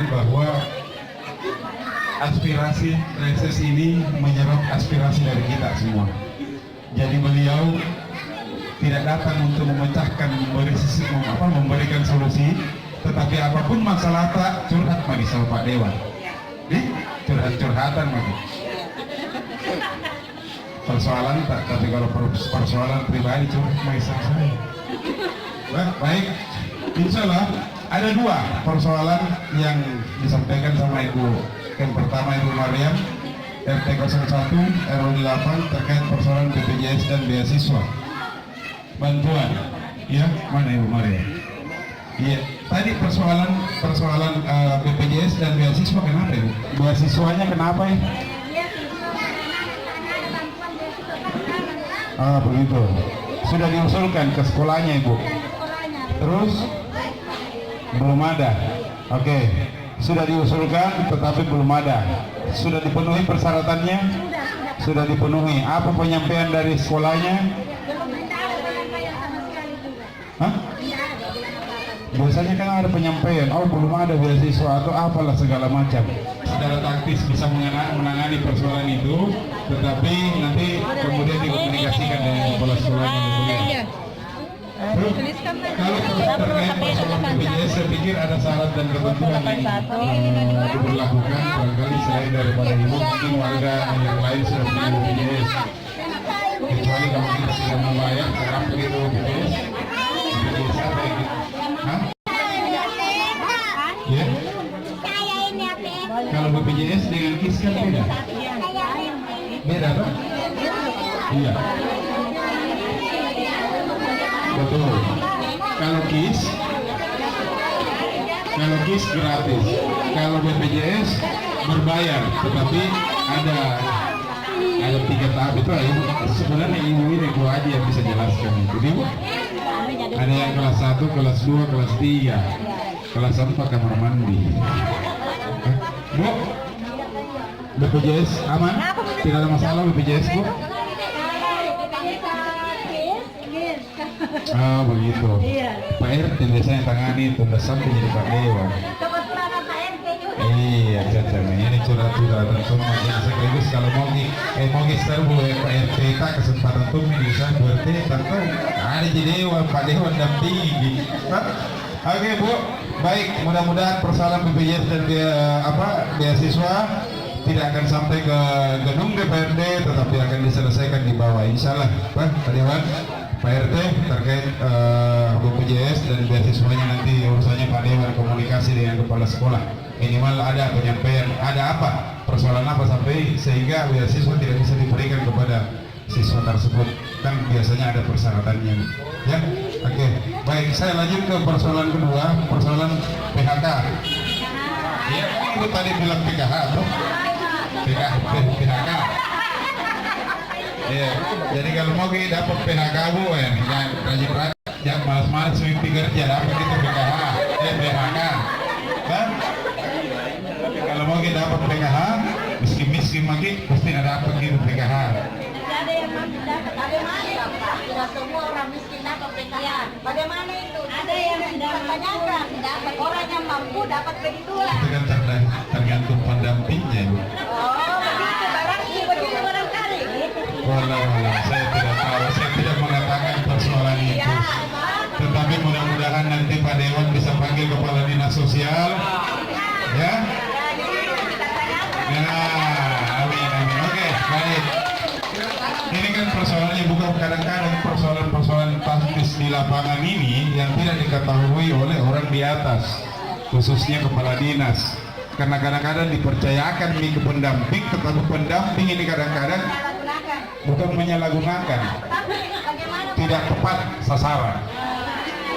menyampaikan bahwa aspirasi reses ini menyerap aspirasi dari kita semua. Jadi beliau tidak datang untuk memecahkan, memberikan solusi, tetapi apapun masalah tak curhat mari sama Pak Dewan. Curhat-curhatan mari. Persoalan tak, tapi kalau persoalan pribadi curhat mari sama saya. Baik, insya Allah ada dua persoalan yang disampaikan sama Ibu. Yang pertama Ibu Mariam, RT 01 RW 8 terkait persoalan BPJS dan beasiswa bantuan. Ya, mana Ibu Mariam? Iya, tadi persoalan BPJS dan beasiswa kenapa Ibu? Beasiswanya kenapa ya? Ah begitu. Sudah diusulkan ke sekolahnya Ibu. Terus belum ada. Oke. Sudah diusulkan tetapi belum ada. Sudah dipenuhi persyaratannya? Sudah dipenuhi. Apa penyampaian dari sekolahnya? Hah? Biasanya kan ada penyampaian, oh belum ada beasiswa atau apalah segala macam. Secara taktis bisa menangani persoalan itu, tetapi nanti kemudian dikomunikasikan dengan kepala sekolahnya. Kalau terkait persoalan BPJS, saya pikir ada syarat dan ketentuan yang diberlakukan. Barangkali selain daripada ibu, mungkin warga yang lain sudah punya BPJS. Kecuali kalau kita sudah membayar, kenapa gitu BPJS? BPJS apa yang hah? Ya? Kalau BPJS dengan KIS kan beda? Beda Pak? Iya. Betul. Kalau KIS gratis. Kalau BPJS berbayar, tetapi ada 3 tahap itu. Sebenarnya ibu ini gua aja yang bisa jelaskan itu. Ibu, ada yang kelas 1, kelas 2, kelas 3, kelas 4 kamar mandi. Bu, BPJS aman? Tidak ada masalah BPJS Bu? Ah begitu. Pak RT biasanya tangani itu, udah sampai jadi Pak Dewan. Iya, caca. Ini curhat-curhatan semua. Yang sekaligus kalau mau sekarang boleh Pak RT tak kesempatan tuh bisa berarti tentu ada jadi Dewan, Pak Dewan dampingi. Oke Bu, baik. Mudah-mudahan persoalan BPJS dan beasiswa tidak akan sampai ke gedung DPRD, tetapi akan diselesaikan di bawah. Insya Allah, Pak Dewan. Pak RT terkait BPJS dan beasiswanya nanti urusannya Pak Dewan komunikasi dengan kepala sekolah. Minimal ada penyampaian, ada apa, persoalan apa sampai sehingga beasiswa tidak bisa diberikan kepada siswa tersebut. Kan biasanya ada persyaratannya. Ya, oke. Baik, saya lanjut ke persoalan kedua, persoalan PHK. Ya, itu tadi bilang PKH, bro. PHK. Iya, jadi kalau mau kita dapat PHK Bu, jangan rajin-rajin, jangan malas-malas mimpi kerja, dapat itu PKH, PHK, kan? Tapi kalau mau kita dapat PKH, miskin-miskin lagi, pasti ada dapat gitu PKH. Ada yang dapat, tidak semua orang miskin dapat PKH. Bagaimana itu? Ada yang kebanyakan dapat, orang yang mampu dapat begitulah. Itu kan tergantung pendampingnya Bu. Oh, begitu barangkali. Walau, saya tidak tahu, saya tidak mengatakan persoalan itu. Tetapi mudah-mudahan nanti Pak Dewan bisa panggil kepala dinas sosial, ya. Nah, amin. Oke, baik. Ini kan persoalannya bukan kadang-kadang persoalan taktis di lapangan ini yang tidak diketahui oleh orang di atas, khususnya kepala dinas. Karena kadang-kadang dipercayakan ini ke pendamping, tetapi pendamping ini kadang-kadang bukan menyalahgunakan, tidak tepat sasaran.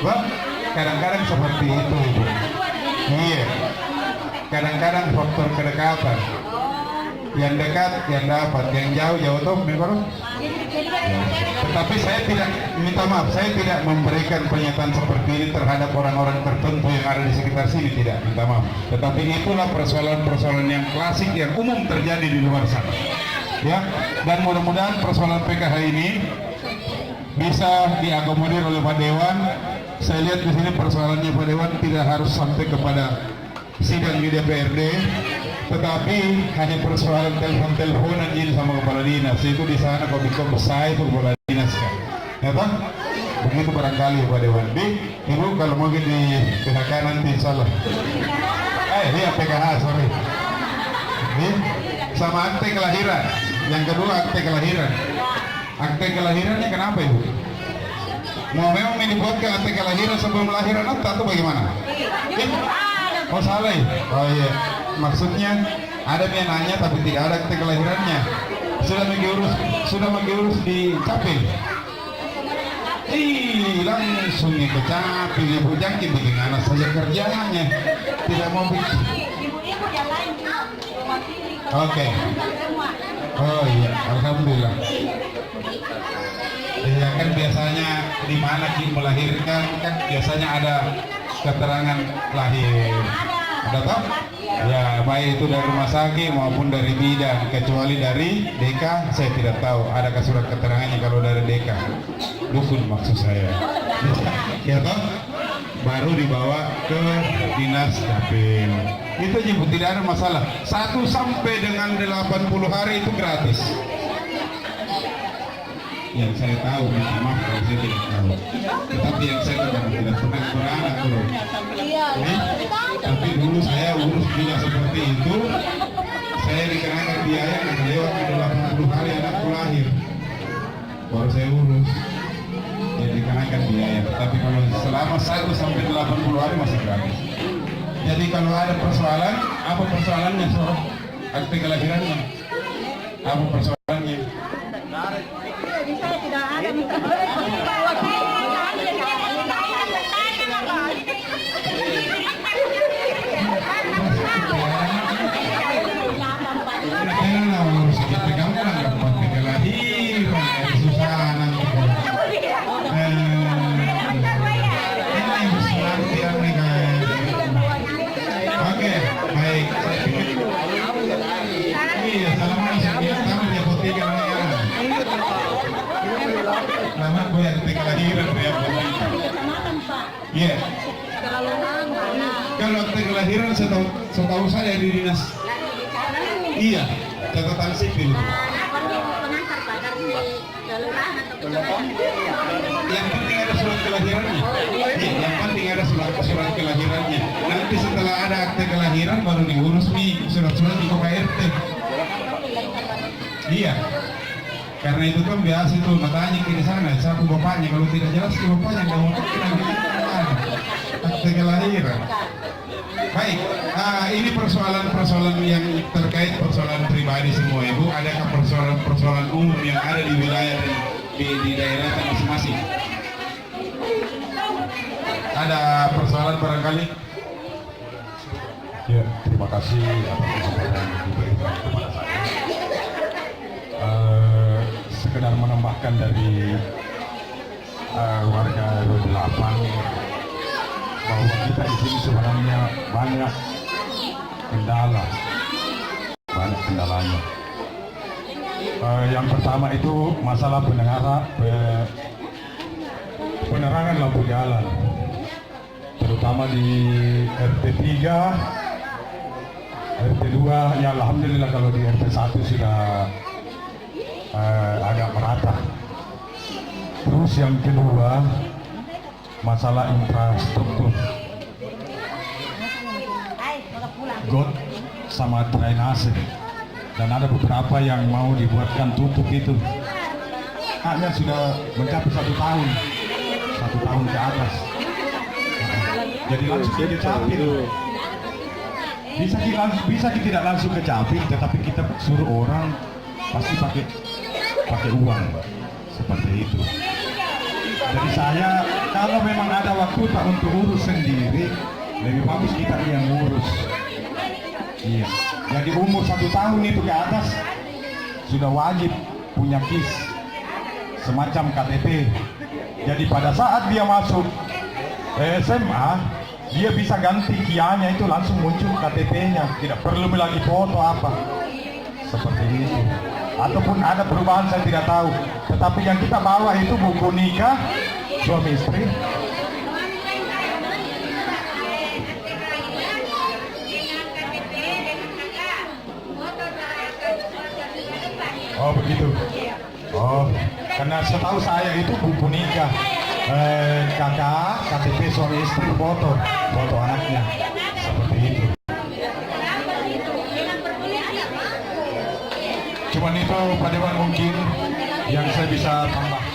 Wah, kadang-kadang seperti itu. Iya. Kadang-kadang faktor kedekatan. Yang dekat, yang dapat, yang jauh tuh memang. Tetapi saya tidak, minta maaf, saya tidak memberikan pernyataan seperti ini terhadap orang-orang tertentu yang ada di sekitar sini, tidak, minta maaf. Tetapi itulah persoalan-persoalan yang klasik yang umum terjadi di luar sana. Ya, dan mudah-mudahan persoalan PKH ini bisa diakomodir oleh Pak Dewan. Saya lihat di sini persoalannya Pak Dewan tidak harus sampai kepada sidang di DPRD, tetapi hanya persoalan telepon-teleponan ini sama kepala dinas. Itu di sana Komkom besar itu kepala dinas kan. Ya toh? Begitu barangkali Pak Dewan. Ibu kalau mungkin di PKH nanti salah. Lihat PKH, sorry. Sama akte kelahiran. Yang kedua akte kelahiran. Akte kelahirannya kenapa Ibu? Mau memang dibuatkan akte kelahiran sebelum lahiran atau bagaimana? Oh salah ya? Oh iya. Maksudnya ada yang nanya tapi tidak ada akte kelahirannya. Sudah mengurus di Capil. Langsung ke Capil Ibu, jangan bikin anak saja kerjanya. Tidak mau bikin. Ibu-ibu yang lain juga mewakili. Oke. Oh iya, alhamdulillah. Ya kan biasanya di mana melahirkan kan biasanya ada keterangan lahir. Ada toh? Ya, baik itu dari rumah sakit maupun dari bidan, kecuali dari DK saya tidak tahu. Adakah surat keterangannya kalau dari DK? Dukun maksud saya. Ya toh? Baru dibawa ke dinas Dapil. Itu aja Bu, tidak ada masalah. 1 sampai dengan 80 hari itu gratis. Yang saya tahu, minta maaf kalau saya tidak tahu. Tetapi yang saya tidak pernah beranak bro. Tapi dulu saya urus juga seperti itu. Saya dikenakan biaya yang lewat 80 hari anakku lahir. Baru saya urus. Ya dikenakan biaya. Tapi kalau selama 1 sampai 80 hari masih gratis. Jadi kalau ada persoalan, apa persoalannya soal akte kelahirannya? Apa persoalannya? Saya tidak ada Janganlah urus kita, kamu kan nggak pakai kelahiran, susah nanti. Ini berselang tiang nih guys. Oke, baik. Iya, assalamualaikum. Dia tahu dia putih kan ya. Lama gue yang tinggal kelahiran ya. Iya. Kalau akte kelahiran setahu saya di dinas. Iya, catatan sipil. Yang penting ada surat kelahirannya. Yang penting ada surat kelahirannya. Nanti setelah ada akte kelahiran baru diurus nih surat-surat di KRT. Iya. Karena itu kan biasa itu matanya ke sana, siapa bapaknya, kalau tidak jelas ke bapaknya nggak mau akte kelahiran. Baik, ini persoalan-persoalan yang terkait persoalan pribadi semua Ibu. Adakah persoalan-persoalan umum yang ada di wilayah dan di daerah masing-masing? Ada persoalan barangkali? Ya, terima kasih atas kesempatan yang diberikan kepada saya. Sekedar menambahkan dari warga RW 8 bahwa kita di sini sebenarnya banyak kendalanya. Yang pertama itu masalah penerangan lampu jalan, terutama di RT 3, RT 2, ya alhamdulillah kalau di RT 1 sudah agak merata. Terus yang kedua masalah infrastruktur, got sama drainase, dan ada beberapa yang mau dibuatkan tutup itu hanya sudah mencapai 1 tahun ke atas. Jadi langsung ke Capil, bisa tidak langsung ke Capil, tetapi kita suruh orang pasti pakai uang seperti itu. Jadi saya kalau memang ada waktu tak untuk urus sendiri, lebih bagus kita yang ngurus. Iya. Jadi umur 1 tahun itu ke atas sudah wajib punya KIS semacam KTP. Jadi pada saat dia masuk SMA, dia bisa ganti kianya itu langsung muncul KTP-nya, tidak perlu lagi foto apa seperti itu. Ataupun ada perubahan saya tidak tahu, tetapi yang kita bawa itu buku nikah suami istri. Oh begitu. Oh, karena setahu saya itu buku nikah. Kakak, KTP suami istri, foto anaknya. Seperti itu. Cuman itu Pak Dewan mungkin yang saya bisa tambah.